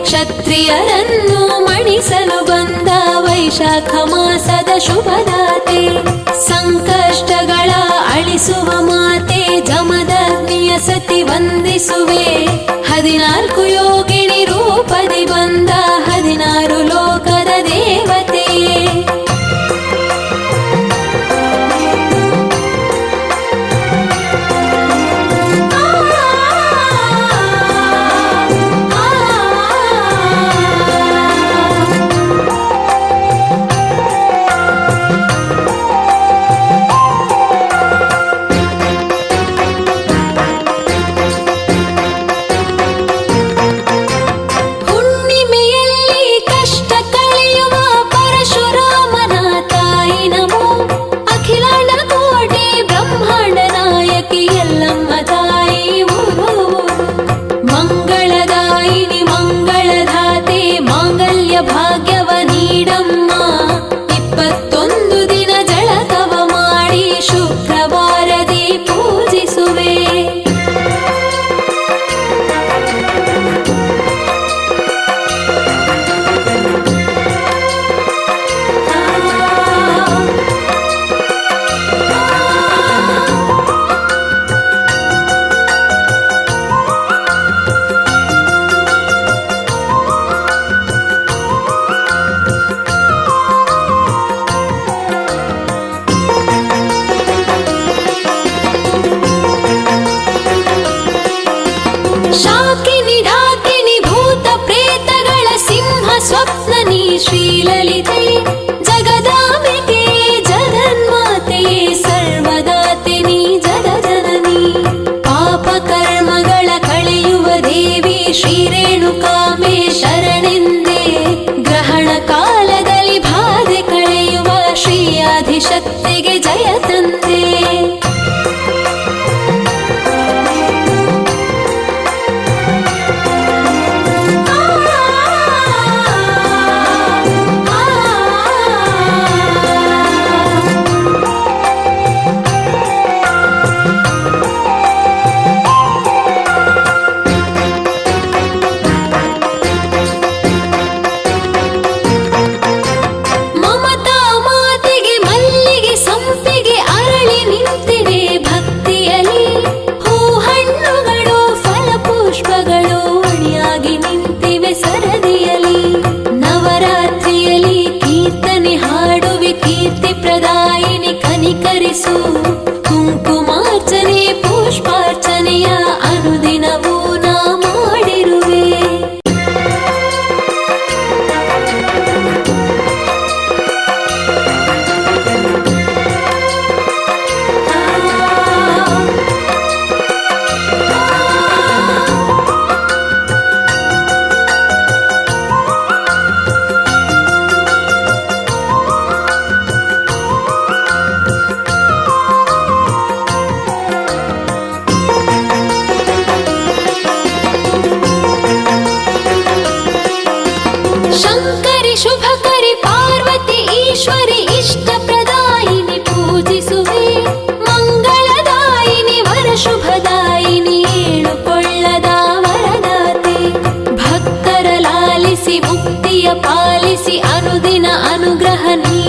ಕ್ಷತ್ರಿಯರನ್ನು ಮಣಿಸಲು ಬಂದ ವೈಶಾಖ ಮಾಸದ ಶುಭದಾತೆ, ಸಂಕಷ್ಟಗಳ ಅಳಿಸುವ ಮಾತೆ ಜಮದಗ್ನಿಯ ಸತಿ ವಂದಿಸುವೆ. 14 ಯೋಗಿನಿ ರೂಪದಿ ಬಂದ 16 ಲೋಕದ ದೇವತೆಯೇ. ಭಾಗ್ಯವ ನೀಡಮ್ಮ, 21 ದಿನ ಜಳಕವ ಮಾಡಿ ಶುಕ್ರವಾರದಿ ಪೂಜಿಸುವೆ. ಶಾಕಿನಿ ಡಾಕಿನಿ ಭೂತ ಪ್ರೇತಗಳ ಸಿಂಹ ಸ್ವಪ್ನನಿ ಶ್ರೀಲಲಿತೆ, ಜಗದಾಂಬಿಕೆ ಜಗನ್ಮಾತೆ ಸರ್ವದಾತಿನಿ ಜಗಜನನಿ. ಪಾಪ ಕರ್ಮಗಳ ಕಳೆಯುವ ದೇವಿ ಶ್ರೀರೇಣುಕಾಂಬೆ ಶರಣೆಂದೇ, ಗ್ರಹಣ ಕಾಲದಲ್ಲಿ ಬಾಧೆ ಕಳೆಯುವ ಶ್ರೀ ಆದಿಶಕ್ತಿಗೆ ಜಯ ತಂದೆ. ಕೀರ್ತಿ ಪ್ರದಾಯಿನಿ ಕನಿಕರಿಸು, ಕುಂಕುಮಾರ್ಚನೆ ಪುಷ್ಪಾರ್ಚನೆಯ ಅನುದಿನವೂ ನಾ ಮಾಡಿರುವೆ.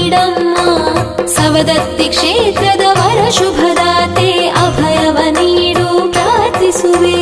ನೀಡಮ್ಮ. ಸವದತ್ತಿ ಕ್ಷೇತ್ರದ ವರ ಶುಭದಾತೆ ಅಭಯವ ನೀಡು ಪ್ರಾರ್ಥಿಸುವೆ.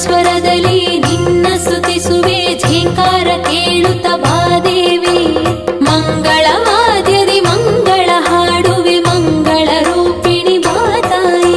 ಸ್ವರದಲ್ಲಿ ನಿನ್ನ ಸ್ತುತಿಸುವೆ, ಝೇಂಕಾರ ಕೇಳುತ್ತ ಬಾದೇವಿ. ಮಂಗಳ ವಾದ್ಯದಿ ಮಂಗಳ ಹಾಡುವೆ, ಮಂಗಳ ರೂಪಿಣಿ ಬಾತಾಯಿ.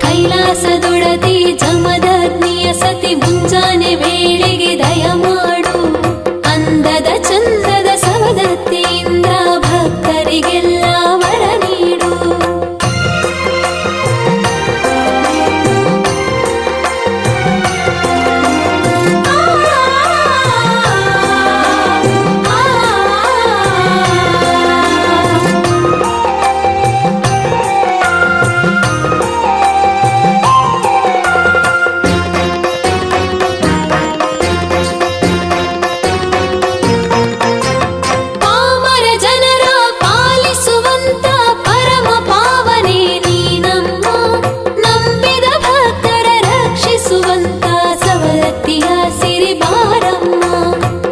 ಕೈಲಾಸದೊಡತಿ ಜಮದಗ್ನಿಯ ಸತಿ ಮುಂಜಾನೆ ವೇಳೆಗೆ ದಯಮಾಡು. ಅಂದದ ಚಂದದ ಸವದತ್ತಿಯಿಂದ ಭಕ್ತರಿಗೆಲ್ಲ ವರ ನೀಡು.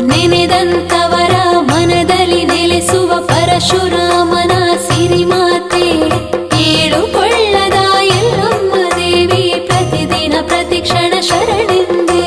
ನೆನೆದಂತವರ ಮನದಲ್ಲಿ ನೆಲೆಸುವ ಪರಶುರಾಮನ ಸಿರಿಮಾತೆ, ಕೇಳುಕೊಳ್ಳದ ಎಲ್ಲಮ್ಮ ದೇವಿ ಪ್ರತಿದಿನ ಪ್ರತಿಕ್ಷಣ ಶರಣೆಂದೇ.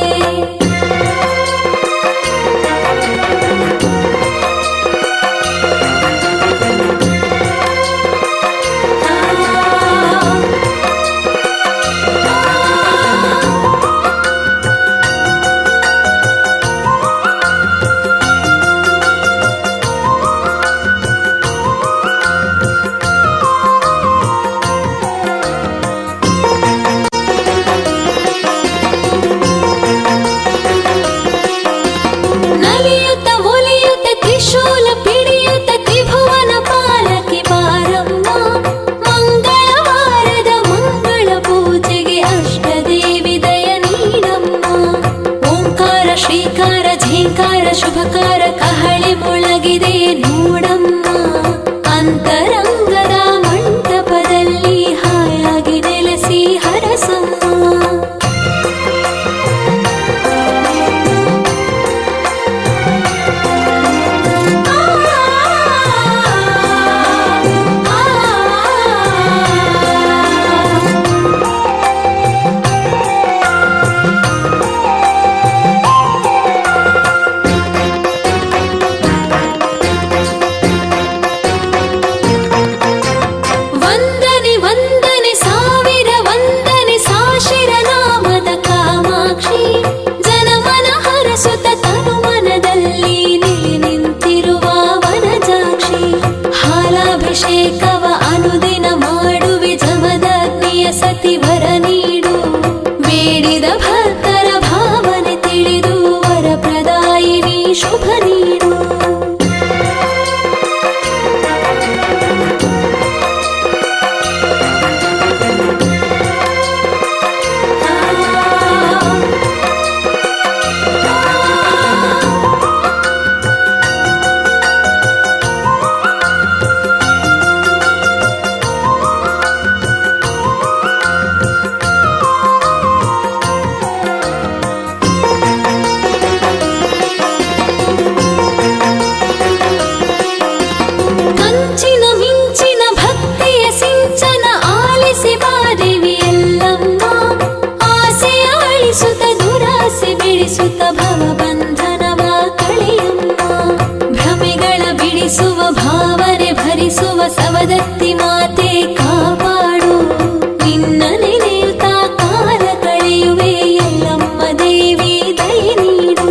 ಶ್ರೀಕಾರ ಝೇಂಕಾರ ಶುಭಕಾರ ಕಹಳೆ ಮೊಳಗಿದೆ ನೋಡಮ್ಮ. ಅಂತರಂಗದ ಮಂಟಪದಲ್ಲಿ ಹಾಯಾಗಿ ನೆಲೆಸಿ ಹರಸಮ್ಮ. ಸವದತ್ತಿ ಮಾತೆ ಕಾಪಾಡು, ನಿನ್ನ ನೆನೆಯುತ್ತಾ ಕಾಲ ಕಳೆಯುವೆ ಎಲ್ಲಮ್ಮ ದೇವಿ ದಯೆ ನೀಡು.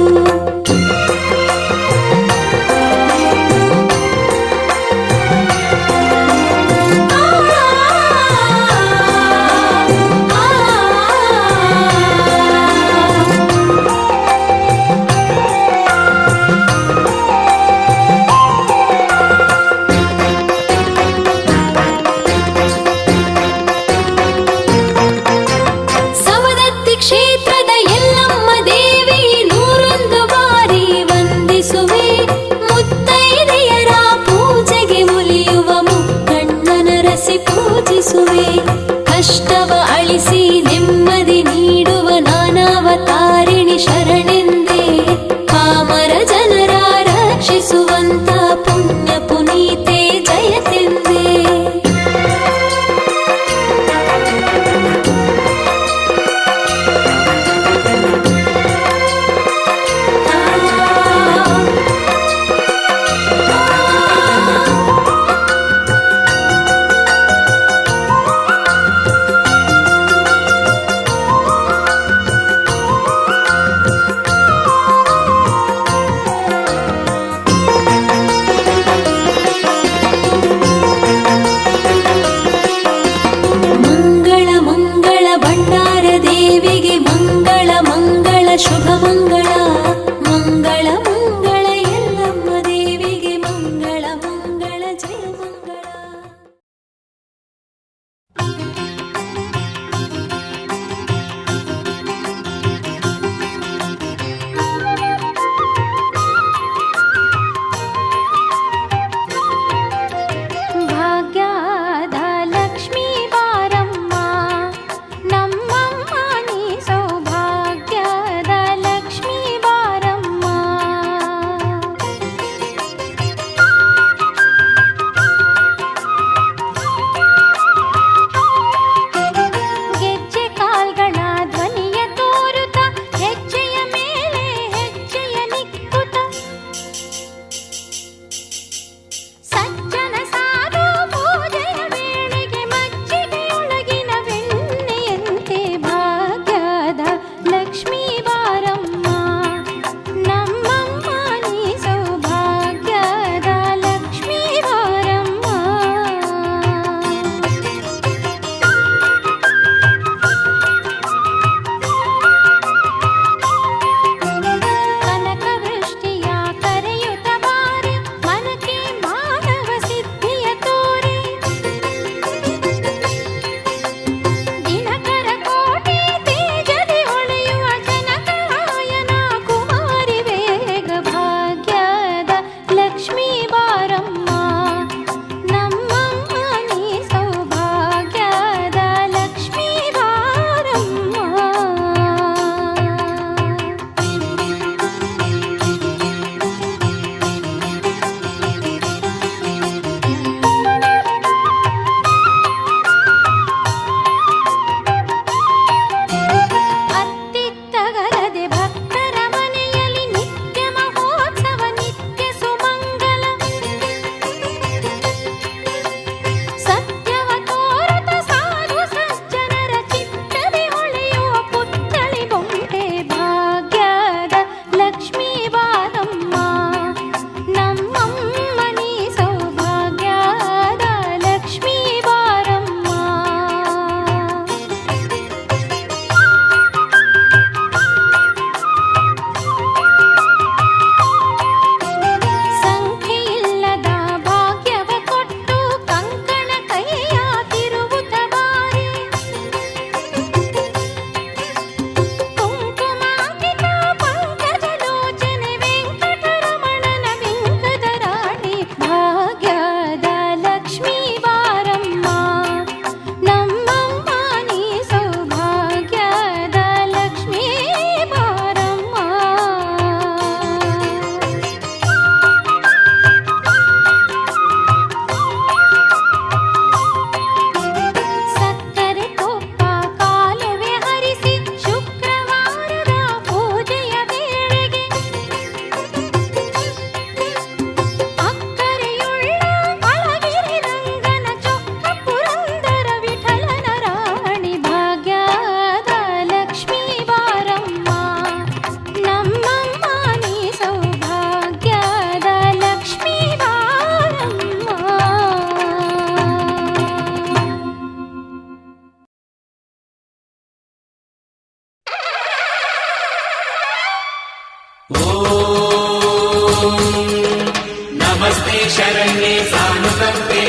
नमस्ते शरण्ये सानुकम्पे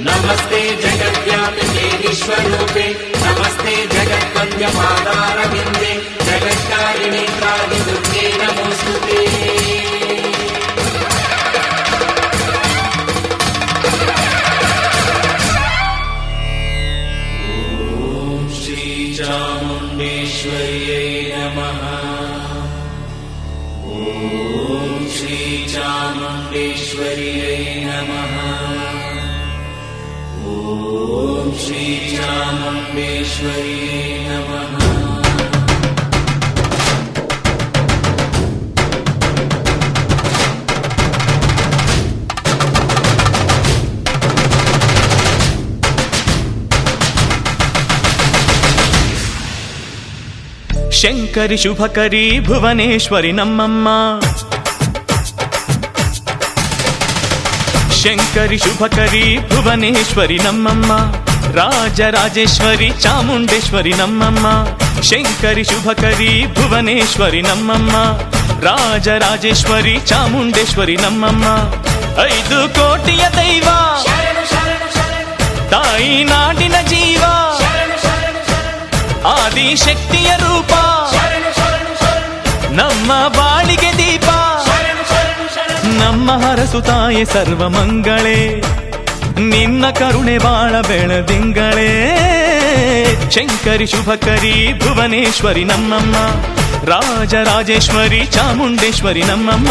नमस्ते जगद्व्यापिने विश्वरूपे नमस्ते जगद्वन्द्यपादारविन्दे जगत्कारिणे त्राहि नमोऽस्तुते। ॐ श्रीचामुण्डेश्वर्यै नमः। ॐ श्रीचामुण्डेश्वर्यै नमः। ॐ श्रीचामुण्डेश्वर्यै नमः। ಶಂಕರಿ ಶುಭಕರಿ ಭುವನೇಶ್ವರಿ ನಮ್ಮಮ್ಮ, ಶಂಕರಿ ಶುಭಕರಿ ಭುವನೇಶ್ವರಿ ನಮ್ಮಮ್ಮ, ರಾಜರಾಜೇಶ್ವರಿ ಚಾಮುಂಡೇಶ್ವರಿ ನಮ್ಮಮ್ಮ, ಶಂಕರಿ ಶುಭಕರಿ ಭುವನೇಶ್ವರಿ ನಮ್ಮಮ್ಮ, ರಾಜರಾಜೇಶ್ವರಿ ಚಾಮುಂಡೇಶ್ವರಿ ನಮ್ಮಮ್ಮ, 5 ಕೋಟಿಯ ದೈವ ತಾಯಿ ನಾಡಿನ ಜೀವ, ಆದಿಶಕ್ತಿಯ ರೂಪ ನಮ್ಮ ಬಾಳಿಗೆ ದೀಪ, ನಮ್ಮ ಹರಸುತ್ತಾಯೆ ಸರ್ವ ಮಂಗಳೇ, ನಿನ್ನ ಕರುಣೆ ಬಾಳ ಬೆಳದಿಂಗಳೇ, ಶಂಕರಿ ಶುಭಕರಿ ಭುವನೇಶ್ವರಿ ನಮ್ಮಮ್ಮ, ರಾಜರಾಜೇಶ್ವರಿ ಚಾಮುಂಡೇಶ್ವರಿ ನಮ್ಮಮ್ಮ.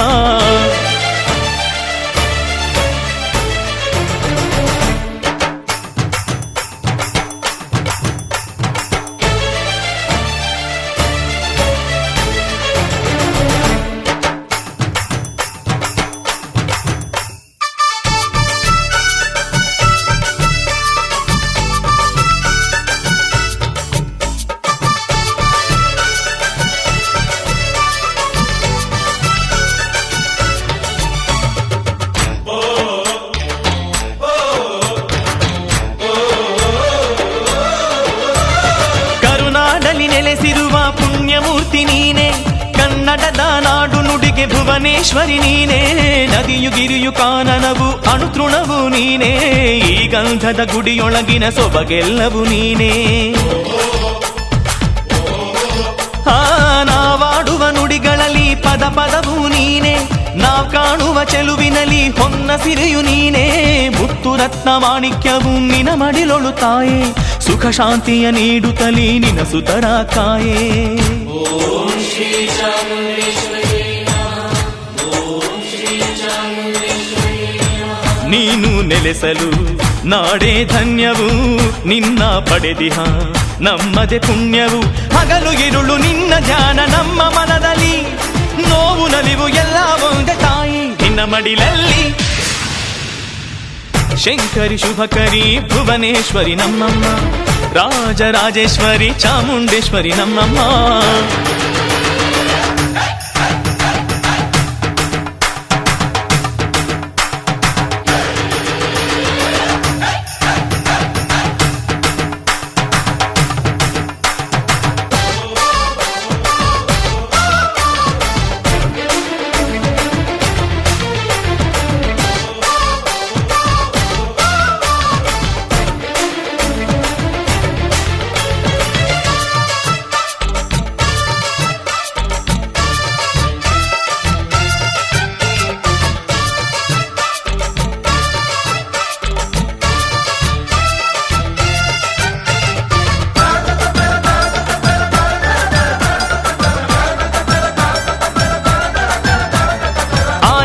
ನೆಲೆಸಿರುವ ಪುಣ್ಯಮೂರ್ತಿ ನೀನೆ, ಕನ್ನಡದ ನಾಡು ನುಡಿಗೆ ಭುವನೇಶ್ವರಿ ನೀನೆ, ನದಿಯು ಗಿರಿಯು ಕಾನನವು ಅಣುತೃಣವು ನೀನೆ, ಈ ಗಂಧದ ಗುಡಿಯೊಳಗಿನ ಸೊಬಗೆಲ್ಲವೂ ನೀನೆ. ನಾವಾಡುವ ನುಡಿಗಳಲ್ಲಿ ಪದ ಪದವೂ ನೀನೆ, ನಾವ್ ಕಾಣುವ ಚೆಲುವಿನಲ್ಲಿ ಹೊನ್ನ ಸಿರಿಯು ನೀನೆ, ಮುತ್ತು ರತ್ನ ಮಾಣಿಕ್ಯವು ನಿನ ಮಡಿಲೊಳು ತಾಯೇ, ಸುಖ ಶಾಂತಿಯ ನೀಡುತ್ತಲೀ ನಿನ ಸುತರ ಕಾಯೇ. ನೀನು ನೆಲೆಸಲು ನಾಡೇ ಧನ್ಯವು, ನಿನ್ನ ಪಡೆದಿಹ ನಮ್ಮದೆ ಪುಣ್ಯವು, ಹಗಲು ಇರುಳು ನಿನ್ನ ಧ್ಯಾನ ನಮ್ಮ ಮನದಲ್ಲಿ, ನೋವು ನಲಿವು ಎಲ್ಲ ಒಂದೇ ತಾಯಿ ನಿನ್ನ ಮಡಿಲಲ್ಲಿ. ಶಂಕರಿ ಶುಭಕರಿ ಭುವನೇಶ್ವರಿ ನಮ್ಮಮ್ಮ, ರಾಜರಾಜೇಶ್ವರಿ ಚಾಮುಂಡೇಶ್ವರಿ ನಮ್ಮಮ್ಮ.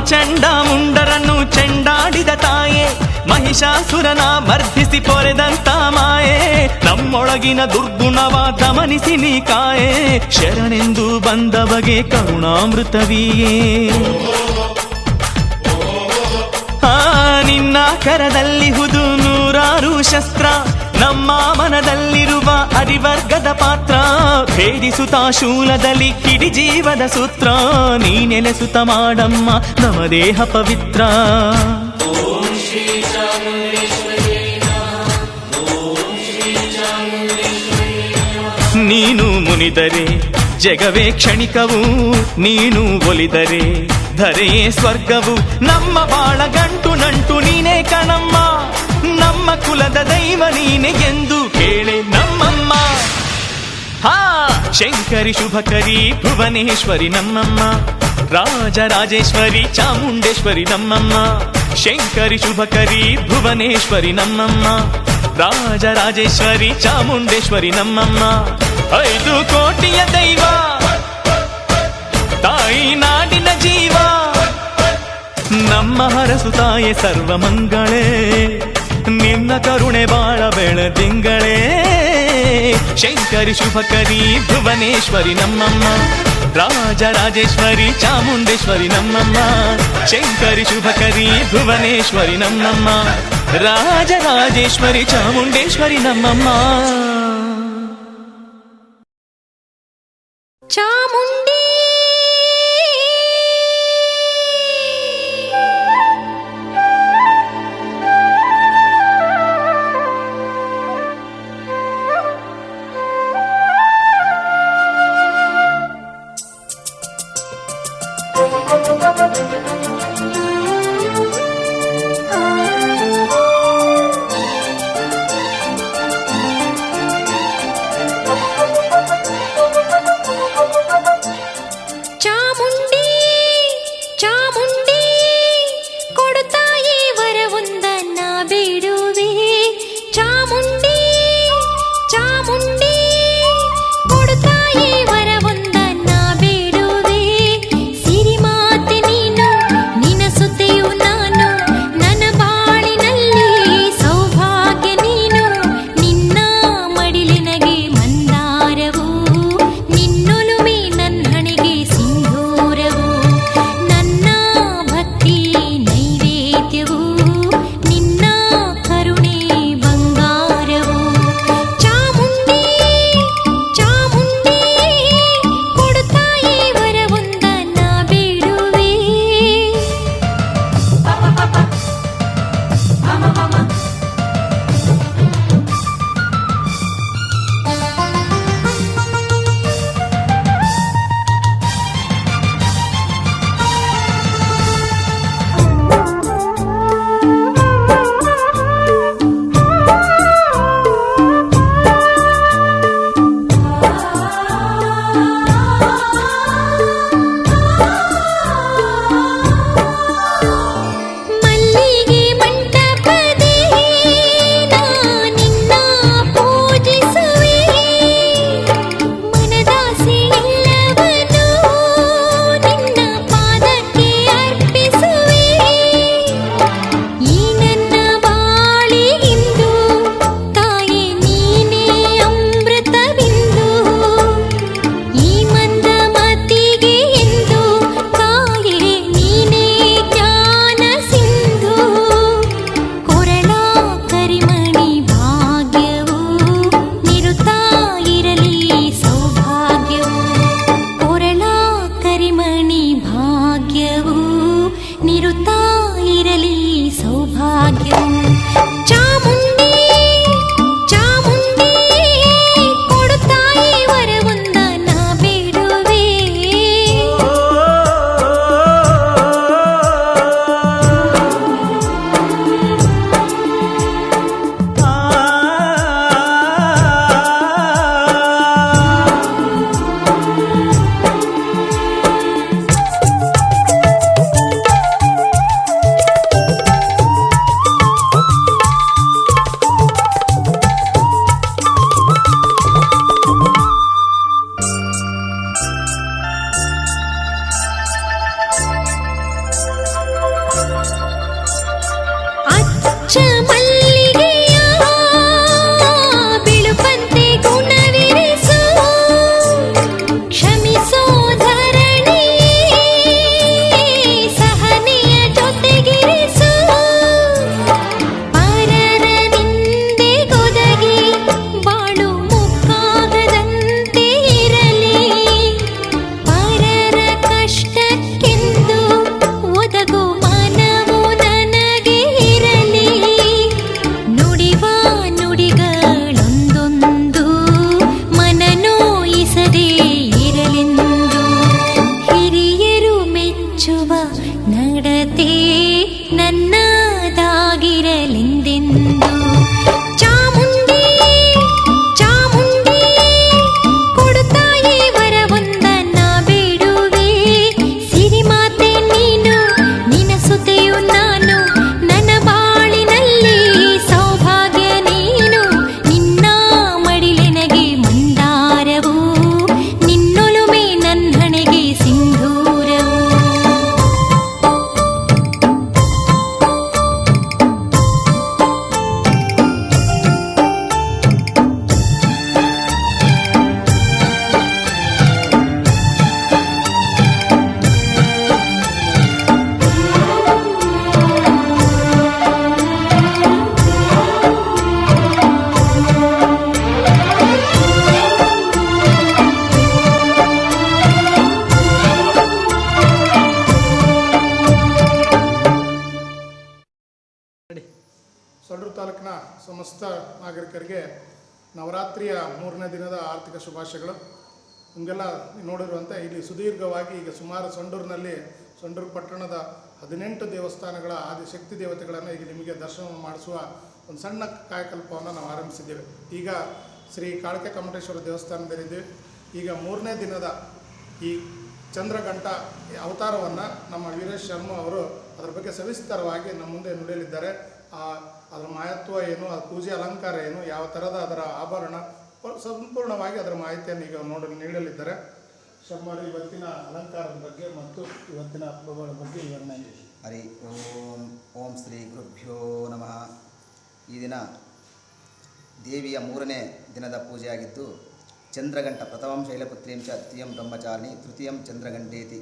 ಚಂಡಾಮುಂಡರನ್ನು ಚೆಂಡಾಡಿದ ತಾಯೇ, ಮಹಿಷಾಸುರನ ಮರ್ಧಿಸಿ ಪೊರೆದಂತ ಮಾಯೆ, ನಮ್ಮೊಳಗಿನ ದುರ್ಗುಣವ ಗಮನಿಸಿ ನೀ ಕಾಯೆ, ಶರಣೆಂದು ಬಂದ ಬಗೆ ಕರುಣಾಮೃತವಿಯೇ. ನಿನ್ನ ಕರದಲ್ಲಿ ಹುದು ನೂರಾರು ಶಸ್ತ್ರ, ನಮ್ಮ ಮನದಲ್ಲಿರುವ ಅರಿವರ್ಗದ ಪಾತ್ರ, ಭೇದಿಸುತ್ತ ಶೂಲದಲ್ಲಿ ಕಿಡಿ ಜೀವದ ಸೂತ್ರ, ನೀ ನೆಲೆಸುತ್ತ ಮಾಡಮ್ಮ ನಮ್ಮ ದೇಹ ಪವಿತ್ರ. ನೀನು ಮುನಿದರೆ ಜಗವೇ ಕ್ಷಣಿಕವು ನೀನು ಒಲಿದರೆ ಧರೆಯೇ ಸ್ವರ್ಗವು ನಮ್ಮ ಬಾಳ ಗಂಟು ನಂಟು ನೀನೇ ಕಣಮ್ಮ ನಮ್ಮ ಕುಲದ ದೈವ ನೀನೆ ಎಂದು ಕೇಳೆ ನಮ್ಮಮ್ಮ ಹಾ ಶಂಕರಿ ಶುಭಕರಿ ಭುವನೇಶ್ವರಿ ನಮ್ಮಮ್ಮ ರಾಜರಾಜೇಶ್ವರಿ ಚಾಮುಂಡೇಶ್ವರಿ ನಮ್ಮಮ್ಮ ಶಂಕರಿ ಶುಭಕರಿ ಭುವನೇಶ್ವರಿ ನಮ್ಮಮ್ಮ ರಾಜರಾಜೇಶ್ವರಿ ಚಾಮುಂಡೇಶ್ವರಿ ನಮ್ಮಮ್ಮ 5 ಕೋಟಿಯ ದೈವ ತಾಯಿ ನಾಡಿನ ಜೀವ ನಮ್ಮ ಹರಸು ತಾಯೆ ಸರ್ವಮಂಗಳೇ ನಿನ್ನ ಕರುಣೆ ಬಾಳ ಬೆಳದಿಂಗಳೇ ಶಂಕರಿ ಶುಭಕರಿ ಭುವನೇಶ್ವರಿ ನಮ್ಮಮ್ಮ ರಾಜರಾಜೇಶ್ವರಿ ಚಾಮುಂಡೇಶ್ವರಿ ನಮ್ಮಮ್ಮ ಶಂಕರಿ ಶುಭಕರಿ ಭುವನೇಶ್ವರಿ ನಮ್ಮಮ್ಮ ರಾಜರಾಜೇಶ್ವರಿ ಚಾಮುಂಡೇಶ್ವರಿ ನಮ್ಮಮ್ಮ ಚಾಮುಂಡಿ ತಾಲೂಕಿನ ಸಮಸ್ತ ನಾಗರಿಕರಿಗೆ ನವರಾತ್ರಿಯ 3ನೇ ದಿನದ ಆರ್ಥಿಕ ಶುಭಾಶಯಗಳು. ನಿಮಗೆಲ್ಲ ನೋಡಿರುವಂತೆ ಇಲ್ಲಿ ಸುದೀರ್ಘವಾಗಿ ಈಗ ಸುಮಾರು ಸಂಡೂರು ಪಟ್ಟಣದ 18 ದೇವಸ್ಥಾನಗಳ ಆದಿಶಕ್ತಿ ದೇವತೆಗಳನ್ನು ಈಗ ನಿಮಗೆ ದರ್ಶನ ಮಾಡಿಸುವ ಒಂದು ಸಣ್ಣ ಕಾಯಕಲ್ಪವನ್ನು ನಾವು ಆರಂಭಿಸಿದ್ದೇವೆ. ಈಗ ಶ್ರೀ ಕಾಳಕೆ ಕಮಟೇಶ್ವರ ದೇವಸ್ಥಾನದಲ್ಲಿದ್ದೇವೆ. ಈಗ 3ನೇ ದಿನದ ಈ ಚಂದ್ರಘಂಟ ಅವತಾರವನ್ನು ನಮ್ಮ ವೀರೇಶ್ ಶರ್ಮ ಅವರು ಅದರ ಬಗ್ಗೆ ಸವಿಸ್ತರವಾಗಿ ನಮ್ಮ ಮುಂದೆ ನುಡಿಯಲಿದ್ದಾರೆ. ಅದರ ಮಹತ್ವ ಏನು, ಅದರ ಪೂಜೆ ಅಲಂಕಾರ ಏನು, ಯಾವ ಥರದ ಅದರ ಆಭರಣ, ಸಂಪೂರ್ಣವಾಗಿ ಅದರ ಮಾಹಿತಿಯನ್ನು ಈಗ ನೀಡಲಿದ್ದಾರೆ. ಶರ್ಮರು ಇವತ್ತಿನ ಅಲಂಕಾರದ ಬಗ್ಗೆ ಮತ್ತು ಇವತ್ತಿನ ಹಬ್ಬಗಳ ಬಗ್ಗೆ ವಿವರಣೆ. ಹರಿ ಓಂ ಶ್ರೀ ಗುರುಭ್ಯೋ ನಮಃ. ಈ ದಿನ ದೇವಿಯ 3ನೇ ದಿನದ ಪೂಜೆಯಾಗಿದ್ದು, ಚಂದ್ರಘಂಟ ಪ್ರಥಮಂ ಶೈಲಪುತ್ರೀಂ ಚ ದ್ವಿತೀಯಂ ಬ್ರಹ್ಮಚಾರಿಣಿ ತೃತೀಯಂ ಚಂದ್ರಘಂಟೇತಿ.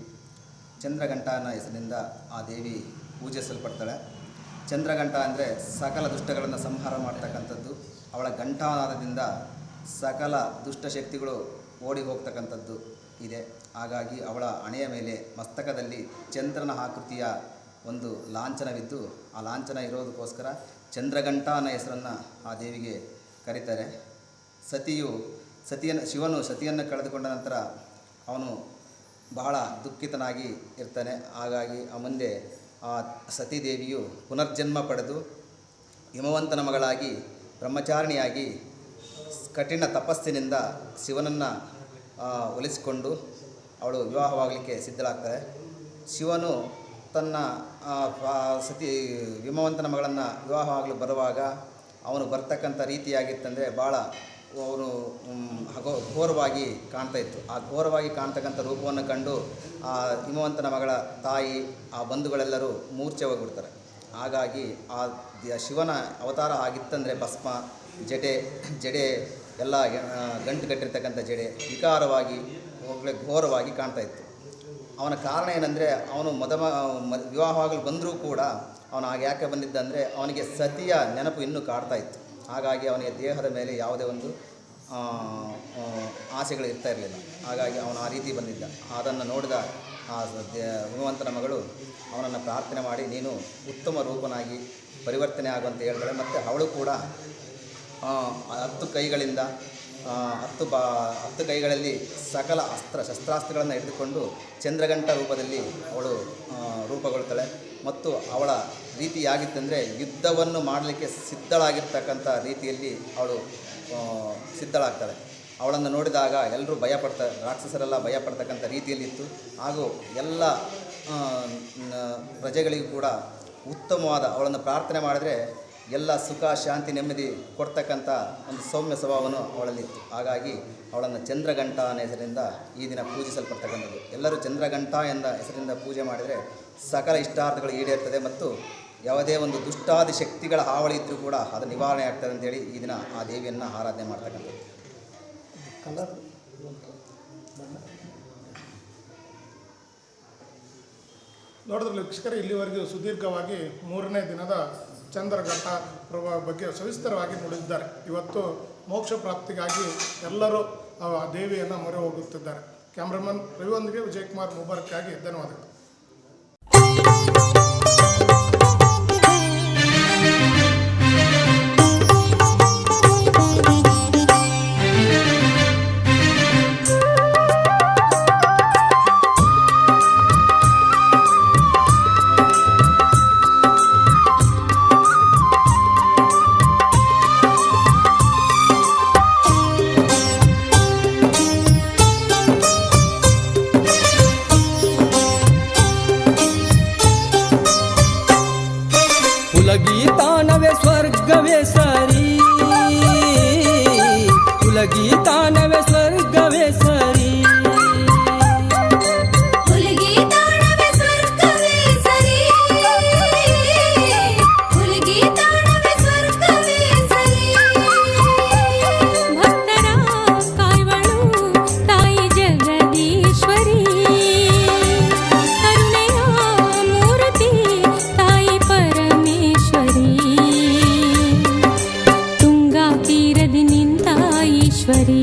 ಚಂದ್ರಘಂಟ ಅನ್ನೋ ಹೆಸರಿನಿಂದ ಆ ದೇವಿ ಪೂಜಿಸಲ್ಪಡ್ತಾಳೆ. ಚಂದ್ರಘಂಟ ಅಂದರೆ ಸಕಲ ದುಷ್ಟಗಳನ್ನು ಸಂಹಾರ ಮಾಡ್ತಕ್ಕಂಥದ್ದು. ಅವಳ ಘಂಟಾನಾದದಿಂದ ಸಕಲ ದುಷ್ಟಶಕ್ತಿಗಳು ಓಡಿ ಹೋಗ್ತಕ್ಕಂಥದ್ದು ಇದೆ. ಹಾಗಾಗಿ ಅವಳ ಹಣೆಯ ಮೇಲೆ ಮಸ್ತಕದಲ್ಲಿ ಚಂದ್ರನ ಆಕೃತಿಯ ಒಂದು ಲಾಂಛನವಿದ್ದು, ಆ ಲಾಂಛನ ಇರೋದಕ್ಕೋಸ್ಕರ ಚಂದ್ರಘಂಟ ಅನ್ನೋ ಹೆಸರನ್ನು ಆ ದೇವಿಗೆ ಕರೀತಾರೆ. ಶಿವನು ಸತಿಯನ್ನು ಕಳೆದುಕೊಂಡ ನಂತರ ಅವನು ಬಹಳ ದುಃಖಿತನಾಗಿ ಇರ್ತಾನೆ. ಹಾಗಾಗಿ ಮುಂದೆ ಆ ಸತೀದೇವಿಯು ಪುನರ್ಜನ್ಮ ಪಡೆದು ಹಿಮವಂತನ ಮಗಳಾಗಿ ಬ್ರಹ್ಮಚಾರಿಣಿಯಾಗಿ ಕಠಿಣ ತಪಸ್ಸಿನಿಂದ ಶಿವನನ್ನು ಒಲಿಸಿಕೊಂಡು ಅವಳು ವಿವಾಹವಾಗಲಿಕ್ಕೆ ಸಿದ್ಧಳಾಗ್ತಾಳೆ. ಶಿವನು ತನ್ನ ಹಿಮವಂತನ ಮಗಳನ್ನು ವಿವಾಹವಾಗಲು ಬರುವಾಗ ಅವನು ಬರ್ತಕ್ಕಂಥ ರೀತಿಯಾಗಿತ್ತಂದರೆ ಭಾಳ ಅವನು ಘೋರವಾಗಿ ಕಾಣ್ತಾ ಇತ್ತು. ಆ ಘೋರವಾಗಿ ಕಾಣ್ತಕ್ಕಂಥ ರೂಪವನ್ನು ಕಂಡು ಆ ಹಿಮವಂತನ ಮಗಳ ತಾಯಿ, ಆ ಬಂಧುಗಳೆಲ್ಲರೂ ಮೂರ್ಛೆ ಹೋಗ್ಬಿಡ್ತಾರೆ. ಹಾಗಾಗಿ ಆ ಶಿವನ ಅವತಾರ ಆಗಿತ್ತಂದರೆ ಭಸ್ಮ, ಜಡೆ ಎಲ್ಲ ಗಂಟು ಕಟ್ಟಿರ್ತಕ್ಕಂಥ ಜಡೆ ವಿಕಾರವಾಗಿ ಘೋರವಾಗಿ ಕಾಣ್ತಾ ಇತ್ತು. ಅವನ ಕಾರಣ ಏನಂದರೆ, ಅವನು ವಿವಾಹವಾಗಲು ಬಂದರೂ ಕೂಡ ಅವನು ಹಾಗೆ ಯಾಕೆ ಬಂದಿದ್ದ ಅಂದರೆ, ಅವನಿಗೆ ಸತಿಯ ನೆನಪು ಇನ್ನೂ ಕಾಡ್ತಾ ಇತ್ತು. ಹಾಗಾಗಿ ಅವನಿಗೆ ದೇಹದ ಮೇಲೆ ಯಾವುದೇ ಒಂದು ಆಸೆಗಳು ಇರ್ತಾ ಇರಲಿಲ್ಲ. ಹಾಗಾಗಿ ಅವನು ಆ ರೀತಿ ಬಂದಿದ್ದ. ಅದನ್ನು ನೋಡಿದ ಆ ಹಿಮವಂತನ ಮಗಳು ಅವನನ್ನು ಪ್ರಾರ್ಥನೆ ಮಾಡಿ, ನೀನು ಉತ್ತಮ ರೂಪನಾಗಿ ಪರಿವರ್ತನೆ ಆಗುವಂತ ಹೇಳ್ತಾಳೆ. ಮತ್ತು ಅವಳು ಕೂಡ 10 ಕೈಗಳಿಂದ 10 ಕೈಗಳಲ್ಲಿ ಸಕಲ ಶಸ್ತ್ರಾಸ್ತ್ರಗಳನ್ನು ಹಿಡಿದುಕೊಂಡು ಚಂದ್ರಘಂಟ ರೂಪದಲ್ಲಿ ಅವಳು ರೂಪುಗೊಳ್ತಾಳೆ. ಮತ್ತು ಅವಳ ರೀತಿಯಾಗಿತ್ತಂದರೆ ಯುದ್ಧವನ್ನು ಮಾಡಲಿಕ್ಕೆ ಸಿದ್ಧಳಾಗಿರ್ತಕ್ಕಂಥ ರೀತಿಯಲ್ಲಿ ಅವಳು ಸಿದ್ಧಳಾಗ್ತಾಳೆ. ಅವಳನ್ನು ನೋಡಿದಾಗ ಎಲ್ಲರೂ ರಾಕ್ಷಸರೆಲ್ಲ ಭಯಪಡ್ತಕ್ಕಂಥ ರೀತಿಯಲ್ಲಿತ್ತು. ಹಾಗೂ ಎಲ್ಲ ಪ್ರಜೆಗಳಿಗೂ ಕೂಡ ಉತ್ತಮವಾದ, ಅವಳನ್ನು ಪ್ರಾರ್ಥನೆ ಮಾಡಿದರೆ ಎಲ್ಲ ಸುಖ ಶಾಂತಿ ನೆಮ್ಮದಿ ಕೊಡ್ತಕ್ಕಂಥ ಒಂದು ಸೌಮ್ಯ ಸ್ವಭಾವನು ಅವಳಲ್ಲಿತ್ತು. ಹಾಗಾಗಿ ಅವಳನ್ನು ಚಂದ್ರಘಂಟ ಅನ್ನೋ ಹೆಸರಿಂದ ಈ ದಿನ ಪೂಜಿಸಲ್ಪಡ್ತಕ್ಕಂಥದ್ದು. ಎಲ್ಲರೂ ಚಂದ್ರಘಂಟ ಎಂದ ಹೆಸರಿಂದ ಪೂಜೆ ಮಾಡಿದರೆ ಸಕಲ ಇಷ್ಟಾರ್ಥಗಳು ಈಡೇರ್ತದೆ ಮತ್ತು ಯಾವುದೇ ಒಂದು ದುಷ್ಟಾದಿ ಶಕ್ತಿಗಳ ಹಾವಳಿ ಇದ್ದರೂ ಕೂಡ ಅದು ನಿವಾರಣೆ ಆಗ್ತದೆ ಅಂತೇಳಿ ಈ ದಿನ ಆ ದೇವಿಯನ್ನು ಆರಾಧನೆ ಮಾಡ್ತಕ್ಕಂಥದ್ದು. ನೋಡಿದ್ರೆ ವೀಕ್ಷಕರೇ, ಇಲ್ಲಿವರೆಗೂ ಸುದೀರ್ಘವಾಗಿ 3ನೇ ದಿನದ ಚಂದ್ರಘಂಟ ಬಗ್ಗೆ ಸವಿಸ್ತರವಾಗಿ ನುಡಿದಿದ್ದಾರೆ. ಇವತ್ತು ಮೋಕ್ಷ ಪ್ರಾಪ್ತಿಗಾಗಿ ಎಲ್ಲರೂ ಆ ದೇವಿಯನ್ನು ಮೊರೆ ಹೋಗುತ್ತಿದ್ದಾರೆ. ಕ್ಯಾಮ್ರಾಮನ್ ರವಿಯೊಂದಿಗೆ ವಿಜಯಕುಮಾರ್ ಮುಬಾರಕ್ಕಾಗಿ ಧನ್ಯವಾದಗಳು. ಉಲಗೀತಾನವೇ ಸ್ವರ್ಗವೇ ಸರಿ, ಉಲಗೀತಾನವೇ ಸ್ವರ್ಗವೇ ಸರಿ, ಹುಲಿಗೀತಾಣವೇ ಸ್ವರ್ಗವೇ ಸರಿ, ಹುಲಿಗೀತಾಣವೇ ಸ್ವರ್ಗವೇ ಸರಿ. ಭಕ್ತರ ಕಾಯ್ವಳು ತಾಯಿ ಜಗದೀಶ್ವರಿ, ಕರುಣೆಯ ಮೂರ್ತಿ ತಾಯಿ ಪರಮೇಶ್ವರಿ, ತುಂಗಾ ತೀರದಿ ನಿಂತ ಈಶ್ವರಿ.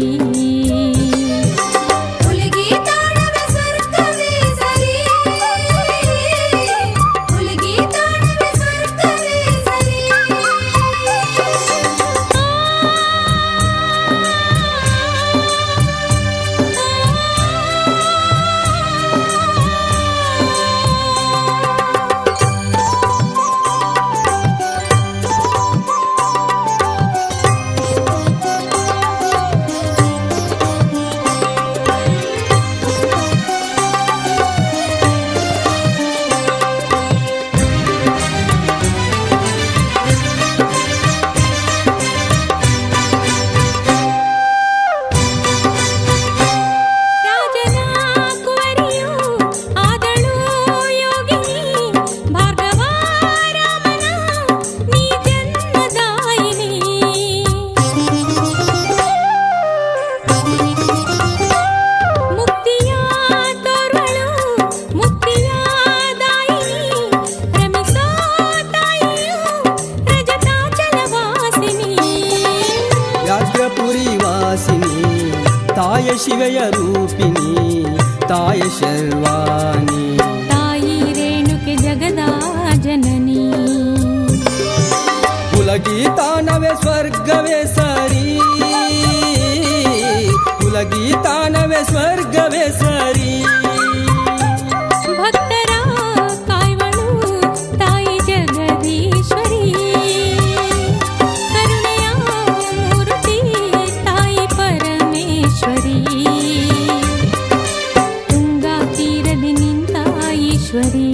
ಶಿವೆಯ ರೂಪಿಣಿ ತಾಯಿ ಶರ್ವಾಣಿ ತಾಯಿ ರೇಣುಕೆ ಜಗದ ಜನನಿ ಕುಲಗೀತಾನವೇ ಸ್ವರ್ಗವೇ ಸರಿ ಕುಲಗೀತಾನವೇ ಸ್ವರ್ಗವೇ ಸರಿ ಭಕ್ತರ ಕಾಯ್ವಳು ತಾಯಿ ಜಗದೀಶ್ವರಿ ಕರುಣೆಯ ಮೂರ್ತಿ ತಾಯಿ ಪರಮೇಶ್ವರಿ ತುಂಗಾ ತೀರದಿ ನಿಂತ ಈಶ್ವರಿ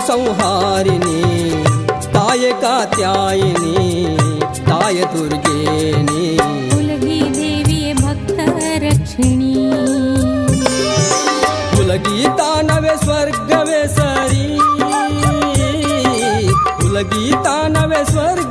ಸಂಹಾರಿಣಿ ತಾಯ ಕಾತ್ಯಾಯಿನಿ ತಾಯ ದುರ್ಗೇನಿ ಕುಲಗಿ ದೇವಿಯೇ ಭಕ್ತ ರಕ್ಷಿಣಿ ಕುಲಗೀತಾನವೇ ಸ್ವರ್ಗವೇ ಸರಿ ಕುಲಗೀತಾನವೇ ಸ್ವರ್ಗ